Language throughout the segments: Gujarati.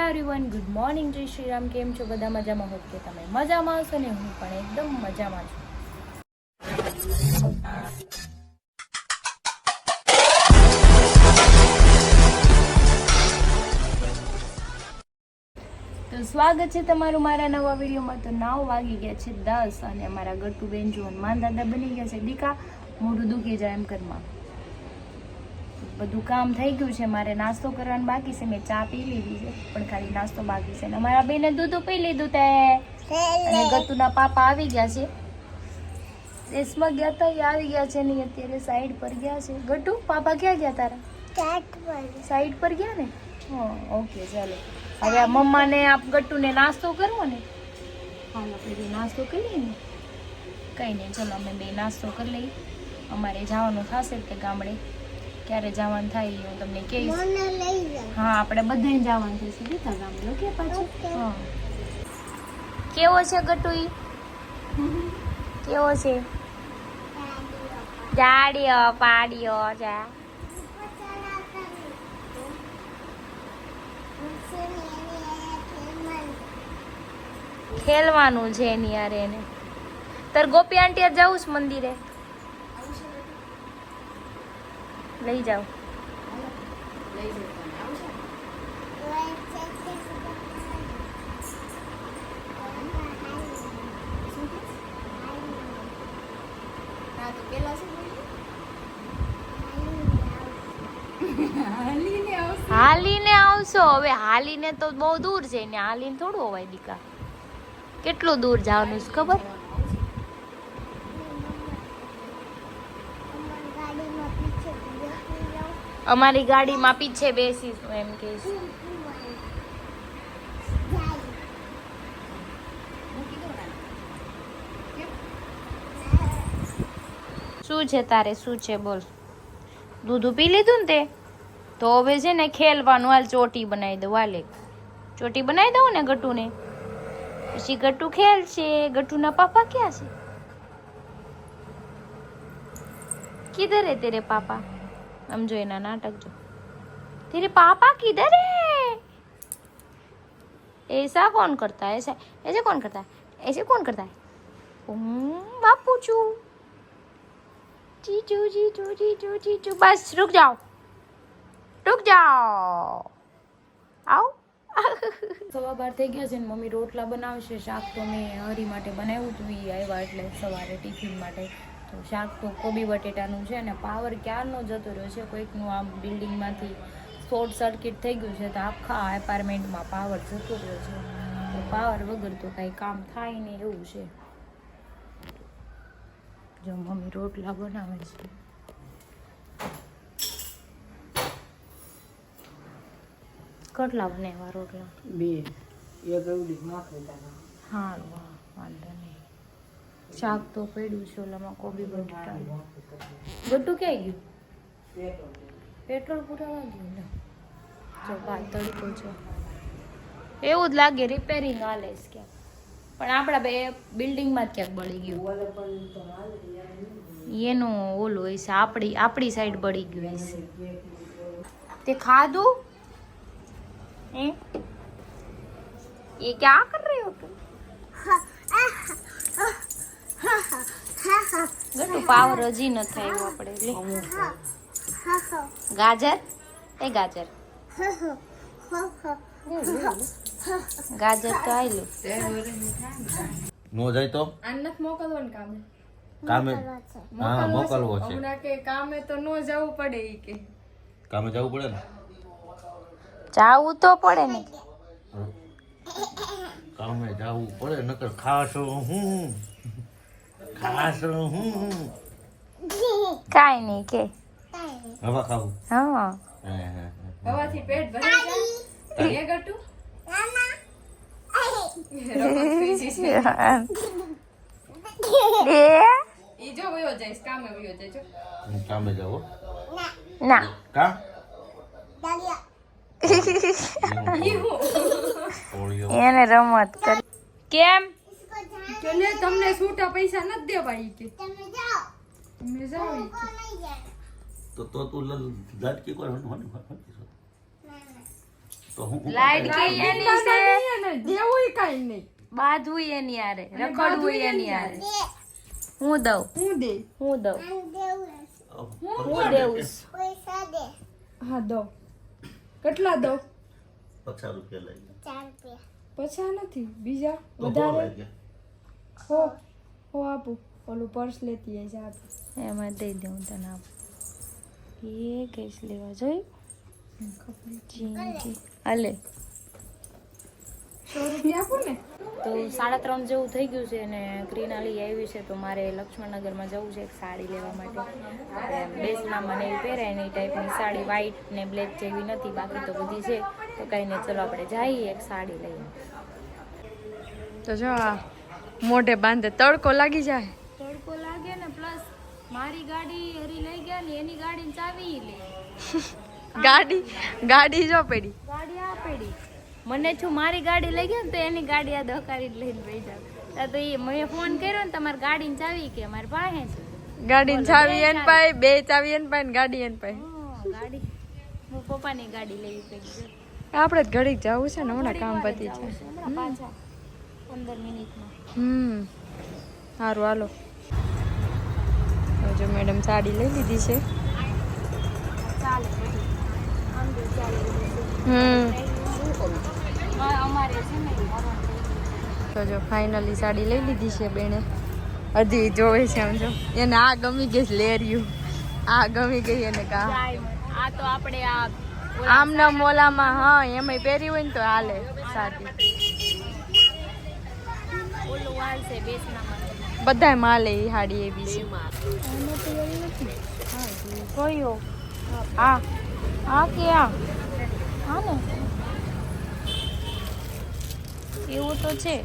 એવરીવન, ગુડ મોર્નિંગ, જય શ્રી રામ. કેમ છો બધા? મજામાં હોત કે તમે મજામાં હશો ને હું પણ એકદમ મજામાં છું. તો સ્વાગત છે તમારું મારા નવા વિડીયોમાં. તો 9 વાગી ગયા છે 10 અને અમારા ગટ્ટુબેન જો માન દાદા બની ગયા છે. દીકા મોઢું દુખી જાય એમ ઘરમાં. બધું કામ થઈ ગયું છે. મારે નાસ્તો કરવાનું બાકી છે. મેં ચા પી લીધી છે પણ ખાલી નાસ્તો બાકી છે. અને અમારા બેને દૂધ પી લીધું તે અને ગટ્ટુના પાપા આવી ગયા છે. દેશમાં ગયા હતા એ આવી ગયા છે ને અત્યારે સાઈડ પર ગયા છે. ગટ્ટુ પાપા ક્યાં ગયા તારા? સાઈડ પર ગયા ને. હા ઓકે ચાલો. હવે આ મમ્માને આપ ગટ્ટુને નાસ્તો કરવો ને. હાલ આપણે નાસ્તો કરીએ ને. કંઈ નહીં ચલો અમે બે નાસ્તો કરી લઈએ. અમારે જવાનું થશે કે ગામડે. ક્યારે જવાનું થાય હું તમને કહીશ. હા આપણે બધાને જવાનું થશે દીધા ગામડે. ઓકે પાછું. હા કેવો છે ગટ્ટુ? કેવો છે? જાડિયો પાડિયો જા ખેલવાનું છે એની યાર એને. તાર ગોપી આંટી જવું છે મંદિરે? લઈ જાઓ. હાલીને આવશો? હવે હાલીને તો બહુ દૂર છે ને હાલીને થોડું હોવાય દીકા. કેટલું દૂર જવાનું છે ખબર? અમારી ગાડીમાં પીછે બેસીશું એમ કહીશ. શું છે તારે? શું છે બોલ? દૂધ પી લીધું ને તે? તો હવે છે ને ખેલવાનું. હાલ ચોટી બનાવી દઉં. હાલે ચોટી બનાવી દઉં ને ગટ્ટુને. પછી ગટ્ટુ ખેલશે. ગટ્ટુના પાપા ક્યાં છે? કિધર હે તેરે પાપા? हम जो ना नाटक जो तेरे पापा किधर है? ऐसा कौन करता है? ऐसा ऐसे कौन करता है? ऐसे कौन करता है? बापू चू जीजू जीजू जीजू जीजू. बस रुक जाओ, रुक जाओ. आओ. 12:15 થઈ ગયા છે ને મમ્મી રોટલા બનાવશે. શાક તો મેં હરી માટે બનાવ્યું હતું. એ આવ્યા એટલે સવારે ટિફિન માટે. તો શાક તો કોબી બટેટાનું છે ને પાવર ક્યારનો જતો રહ્યો છે. કોઈકનું આમ બિલ્ડિંગમાંથી શોર્ટ સર્કિટ થઈ ગયું છે તો આખા એપાર્ટમેન્ટમાં પાવર જતો રહ્યો છે. તો પાવર વગર તો કાંઈ કામ થાય નહીં એવું છે. જો મમ્મી રોટલા બનાવે છે. કેટલા બનાવ્યા રોટલા? 2. એક એવડી નાખી દે. હા વાંધો નહીં. શાક તો પડ્યું છે ઓલામાં કોબી બટાટા. ગટ્ટુ ક્યાં ગયું? પેટ્રોલ પુરાવા ગયું ને. જો ભાત તડકો છે એવું જ લાગે. રિપેરિંગ હાલે છે ક્યાંક. પણ આપણા બે બિલ્ડિંગમાં જ ક્યાંક બળી ગયું. એનું ઓલું હોય છે. આપણી સાઈડ બળી ગયું હશે. તે ખાધું? ये क्या कर रहे हो तुम? ગટ્ટુ પાવર હજી ન થાય આપણે. લે ગાજર. એ ગાજર ગાજર તો આયલું નો જાય તો આનત મોકલવાનું કામે. હા મોકલવો છે. હમણાં કે કામે તો નો જવું પડે. ઈ કે કામે જવું પડે ને. જાવું તો પડે ને. કામે જવું પડે નકર ખાશો હું કાઈ નહીં કે હવા ખાવું. હા હવાથી પેટ ભરાઈ જાય. એ ગટ્ટુ ઈ જો વયો જાય કામે વયો જાય. જો કામે જાવ ના કા એને રમત કરી. કેમ કે લે તમને છૂટા પૈસા નથી દેવા. ઈ કે તમે જાઓ. તો તું ઝાટકી કોઈ તો હું લાઈટ કે એની છે, અને દેવુંય કાંઈ નહીં. બાધવું એની આરે, રખડવું એની આરે. હું દઉં, હું દે. હું દઉં, હું દેવું. હા દો. કેટલા દો? 50 રૂપિયા લઈ ગયા. પછા નથી બીજા તો હો વધારે લઈ ગયા. હો આપું. ઓલું પર્સ લેતી આવીશ આપું. એમાં દઈ દઉં તને આપું. એ કેસ લેવા જોઈ જી હાલે. 100 રૂપિયા આપું ને. તો 3:30 જેવું થઈ ગયું છે ને ક્રિનાલી આવી છે, તો મારે લક્ષ્મણનગરમાં જવું છે એક સાડી લેવા માટે. બેસનામાં ને એવી પહેરાય ને એ ટાઈપની સાડી, વ્હાઈટ ને બ્લેક જેવી નથી, બાકી તો બધી છે. તો કંઈ નહીં, ચલો આપણે જઈએ એક સાડી લઈએ. તો જો આ મોઢે બાંધે તડકો લાગી જાય. તડકો લાગે ને, પ્લસ મારી ગાડી હરી લઈ ગયા ને એની ગાડીની ચાવી લે. ગાડી જો પડી. ગાડી આ પડી. મને છું મારી ગાડી લઈ ગયા ને તો એની ગાડી આ દહકારી લઈને લઈ જાવ. તો એ મેં ફોન કર્યો ને તમારી ગાડીની ચાવી કે મારી પાસે છે. ગાડીની ચાવી એન પાય, બે ચાવી એન પાય ને ગાડી એન પાય. ગાડી હું પપ્પાની ગાડી લેવી પડી. આપણે જ ઘડીક જવું છે ને, હમણાં કામ પતી છે. હમણાં પાછા 15 મિનિટમાં. સારું હાલો. જો મેડમ સાડી લઈ લીધી છે. ચાલે આમ તો ચાલે. અમારે છે ને તો જો ફાઇનલી સાડી લઈ લીધી છે બેને. હજી જોવે છે આમ જો. એને આ ગમી ગઈ લેરિયું. આ ગમી ગઈ એને કા. આ તો આપણે આ આમના મોલામાં હા એમાંય પહેરી હોય ને તો હાલે સાડી. ઓલું વાલ છે બેસનામાં. બધાય માલે એ સાડી એવી છે. કયો આ આ કે આ હા ને એવું તો છે.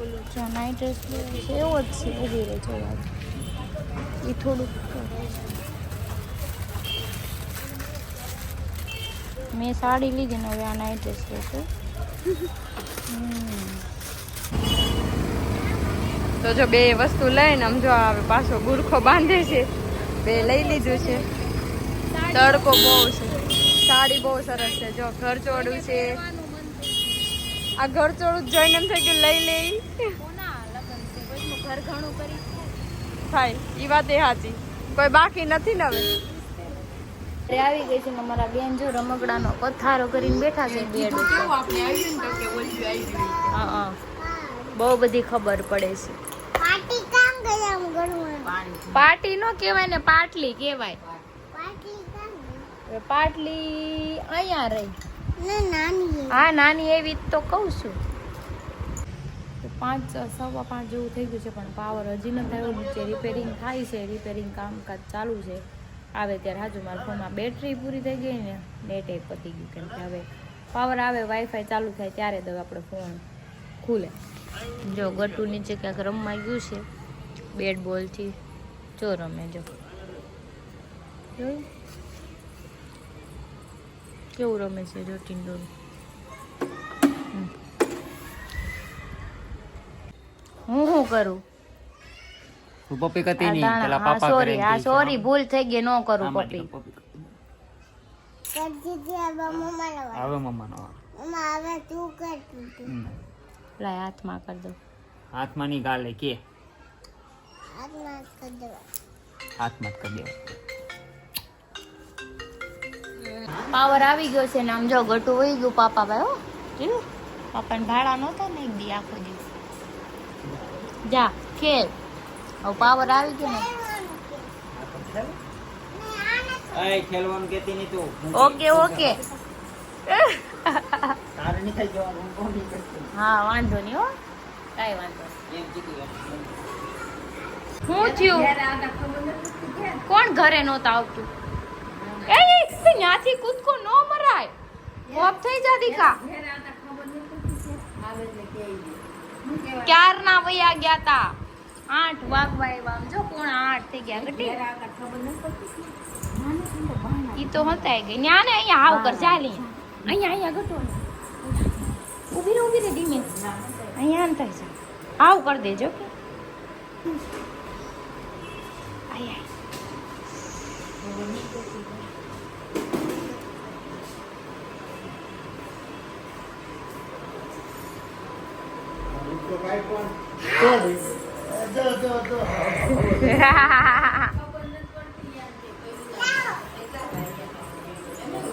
ઓલું જ્યાં નાઇટ ડ્રેસ છે એવો જ છે. ઉભી રહે છે એ થોડુંક. મેં સાડી લીધી ને હવે આ નાઇટ ડ્રેસ લેશે. તો જો બે વસ્તુ લઈને આમ જો આવે પાછો ગુરખો બાંધે છે. બે લઈ લીધું છે. તડકો બહુ છે. સાડી બહુ સરસ છે. જો ઘરચોળું છે. આ ઘરચોળું જોઈને એમ થઈ ગયું લઈ લઈ ઘર ઘણું કરી થાય. એ વાત એ સાચી. કોઈ બાકી નથી ને હવે. આવી ગઈ છે ને અમારા બેન જો રમકડાનો પથારો કરીને બેઠા છે બેડ ઉપર. હા બહુ બધી ખબર પડે છે. પાર્ટી નો કહેવાય ને, પાટલી કહેવાય. પાટલી અહીંયા રહી. હા નાની એવી તો કહું છું. 5 સવા 5 જેવું થઈ ગયું છે પણ પાવર હજી નથી આવ્યો. નીચે રિપેરિંગ થાય છે, રિપેરિંગ કામકાજ ચાલુ છે. આવે ત્યારે હાજુ મારા ફોનમાં બેટરી પૂરી થઈ ગઈ ને નેટ એ પતી ગયું. કેમ કે હવે પાવર આવે, વાઈફાઈ ચાલુ થાય ત્યારે જ આપણે ફોન ખુલે. જો ગટુ નીચે ક્યાંક રમવા ગયું છે બેટ બોલથી. જો રમે જો જોયું કેવું રમે છે જો ટીંડોળું. હું શું કરું? તું પપ્પી કરતી નહીં, પેલા પાપા સોરી, હા સોરી, ભૂલ થઈ ગઈ. ન કરું પપ્પી. હવે મમ્માનો લાય હાથમાં કરી દો. હાથમાં ની ગાલે કે હાથમાં જ કરી દે. પાવર આવી ગયો છે ને આમ જો ગટુ વહી ગયું પાપા ભાઈ. હો જોયું પાપાને ભાડા નહોતા ને એક દી આખો દિવસ. જા ખેલ. હવે પાવર આવી ગયો ને. એ ખેલવાનું કેતી નહીં તું. ઓકે ઓકે તારે નહીં થઈ જવાનું. કોની કરતી હા વાંધો નહીં હો, કાંઈ વાંધો નહીં. એમ કીધું એમ. શું થયું? કોણ ઘરે નહોતા આવતું? એ ત્યાંથી કૂદકો ન મરાય. ઓફ થઈ જા દીકા. ક્યારના વયા ગયા તા. 8 વાગવા આવ્યા. આમ જો 7:45 થઈ ગયા. ઘટી ઈ તો હતા ગઈ. ન્યા ને અહીંયા આવ કર ચાલી. અહીંયા ઘટો. ઊભી રે ધીમે. અહીંયા આમ થાય છે. આવ કર દેજો કે. આય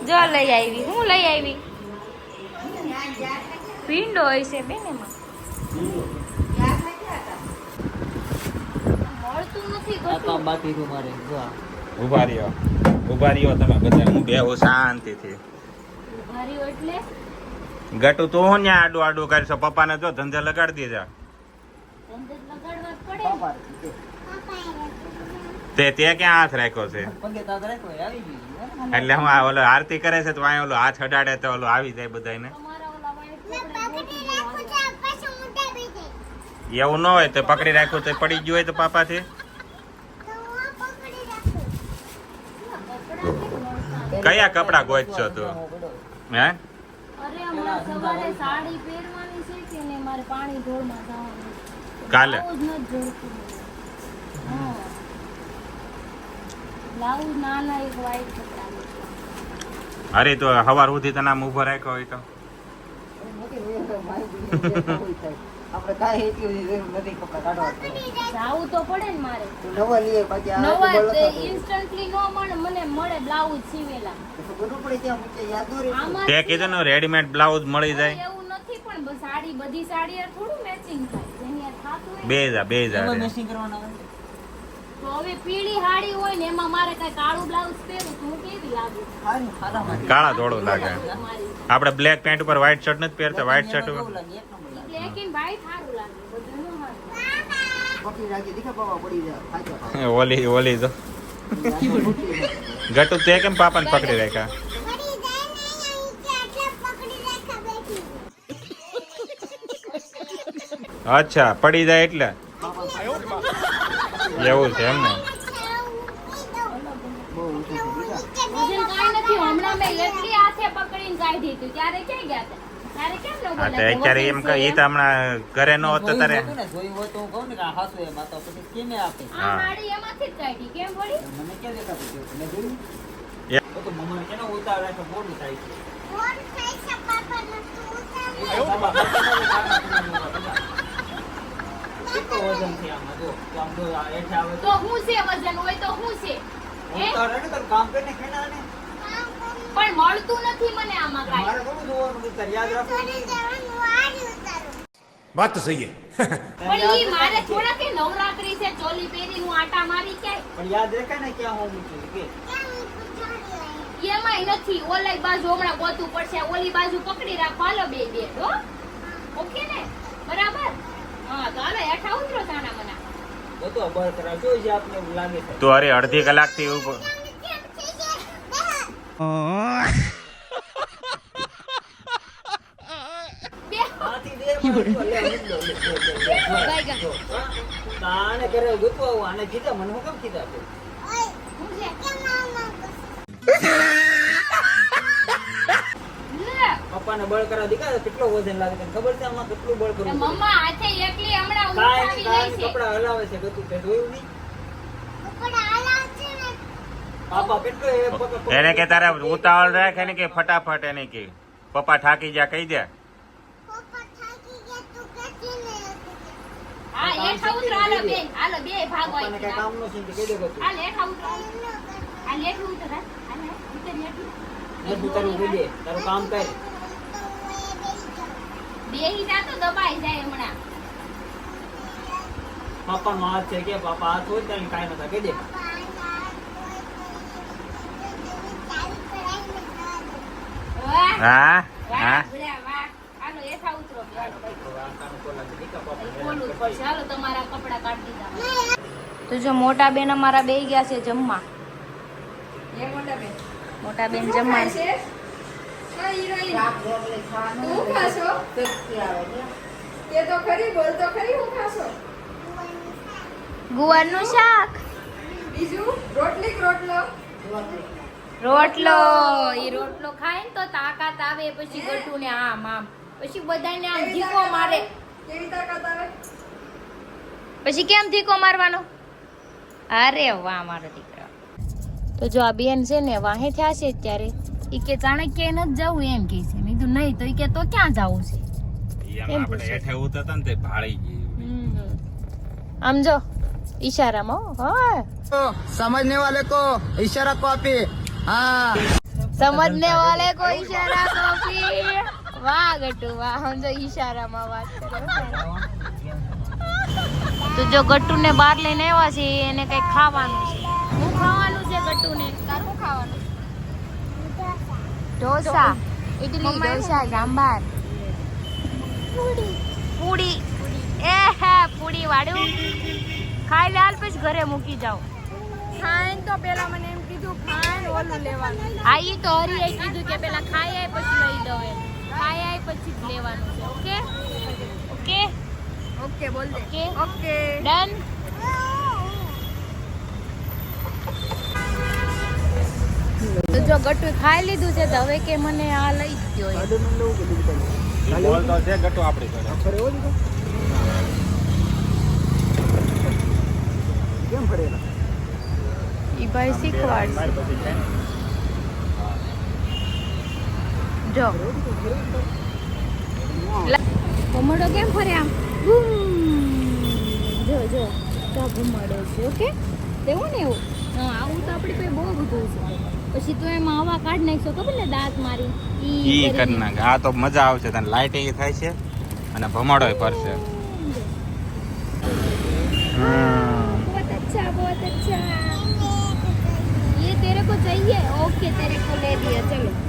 જો લઈ આવી, હું લઈ આવી? ભીંડો હોય છે બેન એમાં. મળતું નથી આ કામ બાકી હતું મારે જો આ. ઉભા રહ્યો તમે બધા, હું બેહું શાંતિથી. ઉભા રહ્યો એટલે ગટુ તું હું ન્યા આડું આડું કરશો, પપ્પાને જો ધંધે લગાડી દેજા. ધંધો લગાડવા જ પડે ને. તે ક્યાં હાથ રાખ્યો છે? પગે તાત રાખ્યો એ આવી ગયું એટલે હું આ ઓલો આરતી કરે છે તો અહીં ઓલો હાથ અડાડે તો ઓલો આવી જાય બધાને. તમારા ઓલા વાઈટ કપડાં ગોતી દેવા. એવું ન હોય તો પકડી રાખ્યું તો પડી ગયું હોય તો પાપાથી કયા કપડા ગોતશો તું? હે અરે હમણાં સવારે સાડી પહેરવાની છે કે ને મારે પાણી ઢોળમાં જવાનું છે. કાલે? બ્લાઉઝ નથી જોડતું મને. હા. બ્લાઉઝ નાના એક white કપડાં છે. અરે તો હવાર સુધી તને આમ ઉભો રાખ્યો હોય તો આપણે કાંઈ એટલી જરૂર નથી કપડા કાઢવા જાવું તો પડે ને મારે. નવા લઈએ બાકી આ નવા ઇન્સ્ટન્ટલી નો મને મળે બ્લાઉઝ સીવેલા. બધું પડે ત્યાં મૂકે યાદ ન રહે આમાં તે કીધું ને રેડીમેડ બ્લાઉઝ મળી જાય. એવું નથી પણ સાડી બધી સાડી યાર થોડું મેચિંગ થાય. જેની યાર થાતું હોય બે જા એમાં રે. મેચિંગ કરવાના આવે તો હવે પીળી હાડી હોય ને એમાં મારે કઈ કાળું બ્લાઉઝ પહેરું તો હું કેવી લાગુ? સારું સારામાં કાળા થોડું લાગે. મારી આપણે બ્લેક પેન્ટ ઉપર વ્હાઈટ શર્ટ નથી પહેરતા, વ્હાઈટ શર્ટ ઉપર કેવું લાગે એક નંબર લાગે બ્લેક એન્ડ વ્હાઈટ સારું લાગે, બધું ન સારું. પકડી રાખી દીખા પાવા પડી જાય ખાજો ઓલી તો ગટુ તે કેમ પાપાને પકડી રાખ્યા? અચ્છા પડી જાય એટલે એવું છે એમ ને? વજન કાંઈ નથી. હમણાં મેં એટલી હાથે પકડીને કાઢી હતી. ત્યારે ક્યાં ગયા હતા? ત્યારે કેમ ન હા તો બોલાય? અત્યારે એમ કે ઈ તો હમણાં ઘરે ન હોત તો તારે જોયું હોય તો હું કહું ને કે આ હાસુ એમાં તો પછી કેમે આપે આ હાડી એમાંથી જ કાઢી. કેમ વળી? મને ક્યાં દેખાતું હતું? મેં જોયું એ- તો મમ્મી કેનો ઉતાર રાખે મોડું થાય છે કેટલો વજન છે આમાં જો તો આમ જો આ હેઠે આવે તો હું છે વજન હોય તો હું છે? હે? ઉતાર ને તો કામ કરીને ખેના ને પણ મળતું નથી મને આમાં કાંઈ. મારે થોડું જોવાનું ઉતાર યાદ રાખવાનું बात तो सही है પણ ઈ મારે થોડા કે નવરાત્રી છે ચોલી પહેરીને હું આટા મારી ક્યાંય? પણ યાદ રાખાય ને ક્યાં હું મૂક્યું કે એમાંય નથી. ઓલી બાજુ હમણાં ગોતવું પડશે. ઓલી બાજુ પકડી રાખો. હાલો બે હો. ઓકે ને? બરાબર? હા તો હાલો હેઠા ઉતરો સાના મના. બધું અબર કરાવ જો જે આપને એવું લાગે છે તો અરે અડધી કલાકથી ઉપર બે આથી દે મને તો લે તાને કરે ગોતવા આવું આને કીધા મને હું કેમ કીધા છે હું છે? લે. પપ્પાને બળ કરાવ દીધા કેટલો વજન લાગે તને ખબર છે આમાં કેટલું બળ એ કરવું મમ્મા હાથે એકલી હમણાં કાંઈ ઉઠાવી લઈ છે. કપડા હલાવે છે બધું તે જોયું નહીં પાપા કેટલો એ પગ એને કે તારે ઉતાવળ રાખ એને કે ફટાફટ એને કે પપ્પા થાકી જા કહી દે. હા હેઠા ઉતરો. હાલો બેન. હાલો બે ભાગો પપ્પાને કઈ અહીંથી. કામ નો છે કે કહી દે બધું હાલ હેઠા ઉતરો. હાલ હેઠું ઉતર. હાલ ઉતર હેઠું. ને ઉતારવું કહી દે તારું કામ કર બેહી જા તો દબાઈ જાય હમણાં. પાપાનો હાથ છે કે પાપા હાથ હોય ત્યાં કાંઈ નતા કહી દે વાહ હા વાહ હા ભૂલ્યા, વાહ. હાલો હેઠા ઉતરો. હાલો ભાઈ. તો આ કામ કોલા દીકા પાપા બોલવું જ પડશે. હાલો તમારા કપડા કાઢી દીધા. તો જો મોટા બેન અમારા બે ગયા છે જમવા. મોટા બેન જમવા ગુવારનું શાક, રોટલો. ઈ રોટલો ખાય ને તો તાકાત આવે. પછી ગટુ ને આમ આમ પછી બધાને આમ ધીકો મારે. પછી કેમ ધીકો મારવાનો? અરે વાહ મારો દીકરો. તો જો આ બેન છે ને વાહે થયા છે ત્યારે ઈ કે ચાણક્ય નથી જવું એમ કે છે. મેં કીધું નહીં તો ઈ કે તો ક્યાં જવું છે? કેમ આપણે પૂછે? હેઠે ઉતરતા ને તે ભાળી ગઈ આમ જો ઈશારામાં હા समझने वाले को इशारा कॉपी हाँ સમજને વાલે કો ઈશારા કોપી વાહ ગટ્ટુ વાહ સમજો ઈશારામાં વાત કરો તો જો ગટ્ટુ ને બહાર લઈને આવ્યા છે એને કઈ ખાવાનું છે શું ખાવાનું છે ગટ્ટુ ને તાર શું ખાવાનું ઢોસા ઇડલી ઢોસા સાંભાર પૂડી એ હે પૂડી વાળું ખાઈ લે હાલ પછી ઘરે મૂકી જાઓ ખાઈને તો પેલા મને એમ કીધું ખાઈને ઓલું લેવાનું આ ઈ તો હરીએ કીધું કે પેલા ખાઈ આય પછી લઈ દઉં એમ ખાઈ આય પછી જ લેવાનું છે ઓકે ઓકે ઓકે બોલ દે ઓકે ઓકે ડન તો જો ગટ્ટુ ખાઈ લીધું છે તો હવે કે મને આ લઈ ગયો એમ. બોલ તો છે ગટુ આપડી ઘરે કેમ ફરેલા ઈ ભાઈ શીખવાડશે બાર પછી છે ને? જો ભમરડો કેમ ફરે આમ જો જો તો ભમરડો છે ઓકે તેવું ને એવું હા આવું તો આપણી પાસે બહુ બધું છે પછી તો એમાં હવા કાઢ નાખશો ખબર ને દાંત મારી ઈ ઈ કરી નાખે આ તો મજા આવશે તને લાઇટિંગ થાય છે અને ભમાડોય પડશે बहुत अच्छा ये तेरे को चाहिए ओके तेरे को ले दिया चलो